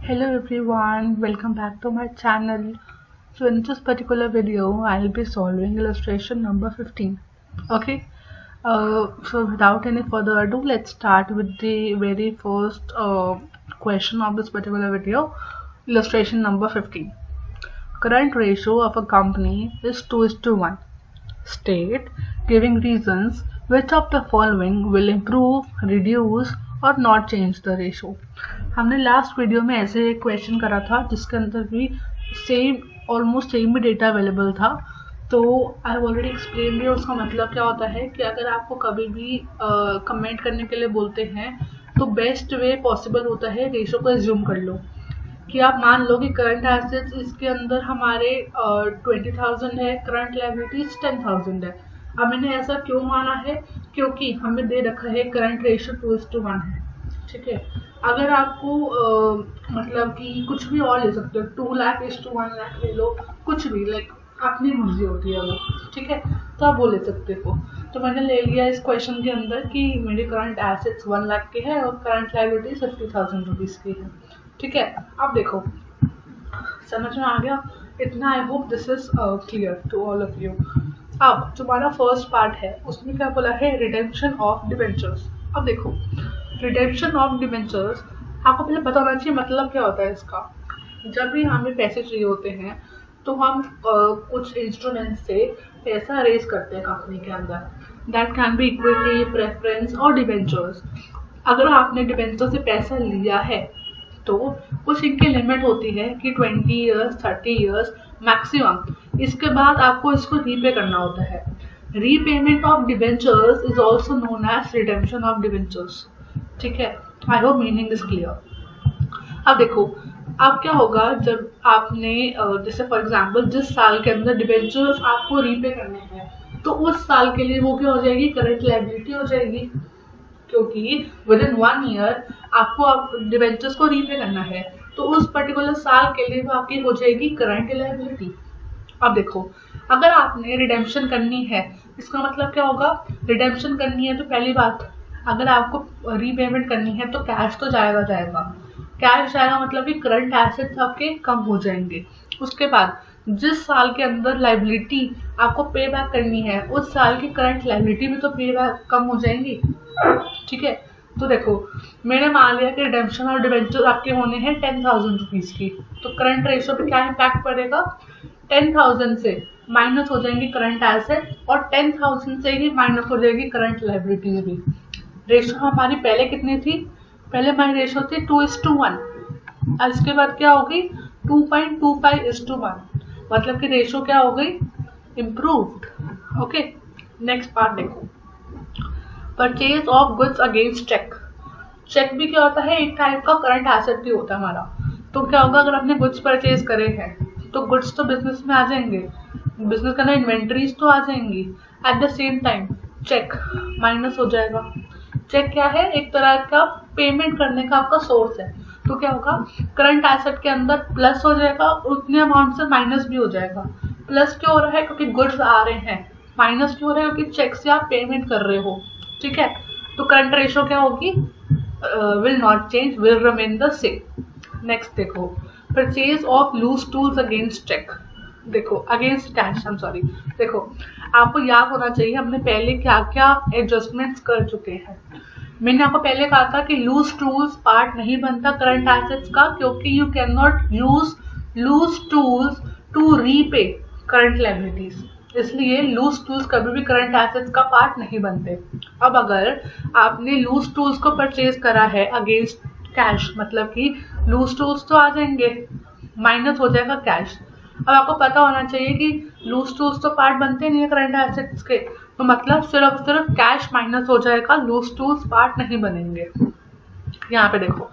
Hello everyone, welcome back to my channel. So in this particular video, I'll be solving illustration number 15. Okay, so without any further ado, let's start with the very first question of this particular video. Illustration number 15. Current ratio of a company is 2:1. State, giving reasons, which of the following will improve, reduce और not change the ratio. हमने last video में ऐसे एक question करा था जिसके अंदर भी सेम ऑलमोस्ट सेम भी डेटा अवेलेबल था. तो आई हैव ऑलरेडी एक्सप्लेन दिया उसका मतलब क्या होता है कि अगर आपको कभी भी कमेंट करने के लिए बोलते हैं तो बेस्ट वे पॉसिबल होता है रेशो को एज्यूम कर लो कि आप मान लो कि करंट एसेट्स इसके अंदर हमारे 20,000 है, करंट लायबिलिटीज 10,000 है. अब मैंने ऐसा क्यों माना है क्योंकि हमें दे रखा है करंट रेशियो 2:1 है. ठीक है, अगर आपको मतलब कि कुछ भी और ले सकते हो, 2 लाख इज टू 1 लाख ले लो, कुछ भी लाइक अपनी मर्जी होती है वो. ठीक है, तो आप वो ले सकते हो. तो मैंने ले लिया इस क्वेश्चन के अंदर कि मेरे करंट एसेट्स 1 लाख के हैं और करंट लायबिलिटी 50,000 रुपीज की है. ठीक है, अब देखो समझ में आ गया इतना. I hope this is clear to all of you. अब जो हमारा फर्स्ट पार्ट है उसमें क्या बोला है, रिडेम्पशन ऑफ डिबेंचर्स. अब देखो रिडेम्पशन ऑफ डिबेंचर्स आपको पहले पता होना चाहिए मतलब क्या होता है इसका. जब भी हमें पैसे चाहिए होते हैं तो हम कुछ इंस्ट्रूमेंट से पैसा रेज करते हैं कंपनी के अंदर. That can be equity, preference और डिबेंचर्स. अगर आपने डिबेंचर से पैसा लिया है तो कुछ इनकी लिमिट होती है कि 20 ईयर्स, 30 ईयर्स मैक्सिमम. इसके बाद आपको इसको रीपे करना होता है. Repayment of debentures is also known as redemption of debentures. ठीक है, I hope meaning is clear. अब देखो अब क्या होगा जब आपने जैसे फॉर एग्जांपल जिस साल के अंदर डिबेंचर्स आपको रीपे करने हैं तो उस साल के लिए वो क्या हो जाएगी, करंट लायबिलिटी हो जाएगी, क्योंकि विद इन 1 ईयर आपको आप डिबेंचर्स को रीपे करना है तो उस पर्टिकुलर साल के लिए वो आपकी हो जाएगी करंट लायबिलिटी. अब देखो अगर आपने रिडेम्पशन करनी है इसका मतलब क्या होगा, रिडेम्पशन करनी है तो पहली बात अगर आपको रीपेमेंट करनी है तो कैश तो जाएगा. कैश जाएगा मतलब कि करंट एसेट्स आपके कम हो जाएंगे. उसके बाद जिस साल के अंदर लायबिलिटी आपको पे बैक करनी है उस साल की करंट लायबिलिटी भी तो पे बैक कम हो जाएंगी. ठीक है, तो देखो मैंने मान लिया कि रिडेम्पशन और डिबेंचर आपके होने हैं 10,000 रुपीज की, तो करंट रेशियो पे क्या इम्पैक्ट पड़ेगा, 10,000 से माइनस हो जाएंगे करंट एसेट और 10,000 से ही माइनस हो जाएगी करंट लायबिलिटी भी. रेशियो हमारी पहले कितनी थी, पहले हमारी रेशियो थी 2:1 और इसके बाद क्या होगी 2.25:1, मतलब कि रेशियो क्या हो गई, इम्प्रूव्ड. ओके, नेक्स्ट पार्ट देखो, purchase of goods against cheque. Cheque भी क्या होता है, एक टाइप का करंट एसेट भी होता है हमारा. तो क्या होगा अगर आपने गुड्स परचेज करे हैं तो गुड्स तो बिजनेस में आ जाएंगे, बिजनेस का ना इन्वेंट्रीज तो आ जाएंगी. At the same time cheque minus हो जाएगा. चेक क्या है, एक तरह का पेमेंट करने का आपका सोर्स है. तो क्या होगा, करंट एसेट के अंदर प्लस हो जाएगा, उतने अमाउंट से माइनस भी हो जाएगा. प्लस क्यों हो रहा है, क्योंकि गुड्स आ रहे हैं. माइनस क्यों हो रहा है, क्योंकि चेक से आप पेमेंट कर रहे हो. ठीक है, तो करंट रेशियो क्या होगी, will not change, will remain the same. Next देखो, purchase of loose tools against cheque. देखो against cash, I am sorry. देखो आपको याद होना चाहिए हमने पहले क्या क्या एडजस्टमेंट्स कर चुके हैं. मैंने आपको पहले कहा था कि लूज टूल्स पार्ट नहीं बनता करंट एसेट्स का, क्योंकि you can not use loose tools to repay current liabilities, इसलिए लूज टूल्स कभी भी करंट एसेट्स का पार्ट नहीं बनते. अब अगर आपने लूज टूल्स को परचेज करा है अगेंस्ट कैश, मतलब कि लूज टूल्स तो आ जाएंगे, माइनस हो जाएगा कैश. अब आपको पता होना चाहिए कि लूज टूल्स तो पार्ट बनते नहीं है करंट एसेट्स के, तो मतलब सिर्फ कैश माइनस हो जाएगा, लूज टूल्स पार्ट नहीं बनेंगे. यहाँ पे देखो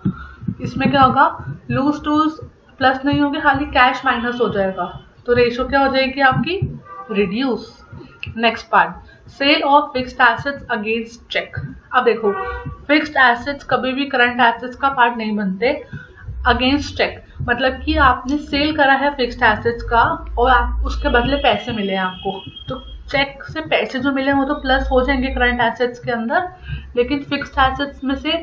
इसमें क्या होगा, लूज टूल्स प्लस नहीं होंगे, खाली कैश माइनस हो जाएगा, तो रेशियो क्या हो जाएगी आपकी, reduce. Next part, sale of fixed assets against cheque. अब देखो फिक्स्ड एसेट्स कभी भी करंट एसेट्स का पार्ट नहीं बनते अगेंस्ट चेक, मतलब कि आपने सेल करा है फिक्स्ड एसेट्स का और आप उसके बदले पैसे मिले हैं आपको, तो चेक से पैसे जो मिले वो तो प्लस हो जाएंगे करंट एसेट्स के अंदर, लेकिन फिक्स्ड एसेट्स में से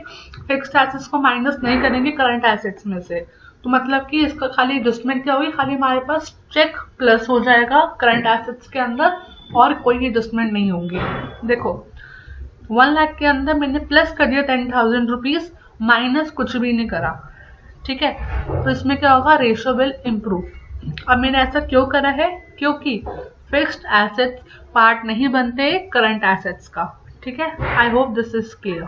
फिक्स्ड एसेट्स को माइनस नहीं करेंगे करंट एसेट्स में से. तो मतलब कि इसका खाली एडजस्टमेंट क्या होगी, खाली हमारे पास चेक प्लस हो जाएगा करंट एसेट्स के अंदर और कोई एडजस्टमेंट नहीं होंगी। देखो 1 लाख के अंदर मैंने प्लस कर दिया 10,000 रुपीज, माइनस कुछ भी नहीं करा, ठीक है। तो इसमें क्या होगा, रेशियो विल इम्प्रूव। अब मैंने ऐसा क्यों करा है, क्योंकि फिक्स्ड एसेट्स पार्ट नहीं बनते करंट एसेट्स का, ठीक है। I hope this is clear.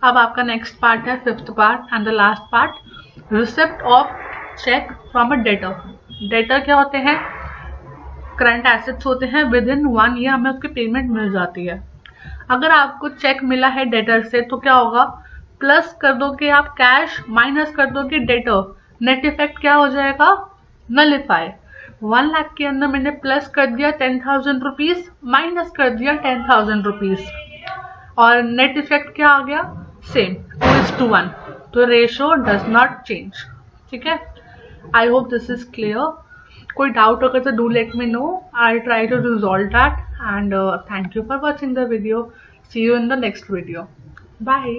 अब आपका नेक्स्ट पार्ट है, fifth part and the last part, receipt of cheque from a debtor. Debtor क्या होते हैं, करंट एसेट्स होते हैं, विद इन 1 ईयर हमें उसकी पेमेंट मिल जाती है। अगर आपको चेक मिला है डेटर से तो क्या होगा, प्लस कर दोगे आप कैश, माइनस कर दोगे डेटर, नेट इफेक्ट क्या हो जाएगा, नलिफाई। 1 लाख के अंदर मैंने प्लस कर दिया 10,000 रुपीज, माइनस कर दिया 10,000 रुपीज, और नेट इफेक्ट क्या आ गया, सेम 2:1। तो रेशियो डज नॉट चेंज, ठीक है। I hope this is clear. कोई डाउट होगा तो do let me know, I try to resolve that, and thank you for watching the video. See you in the next video. Bye.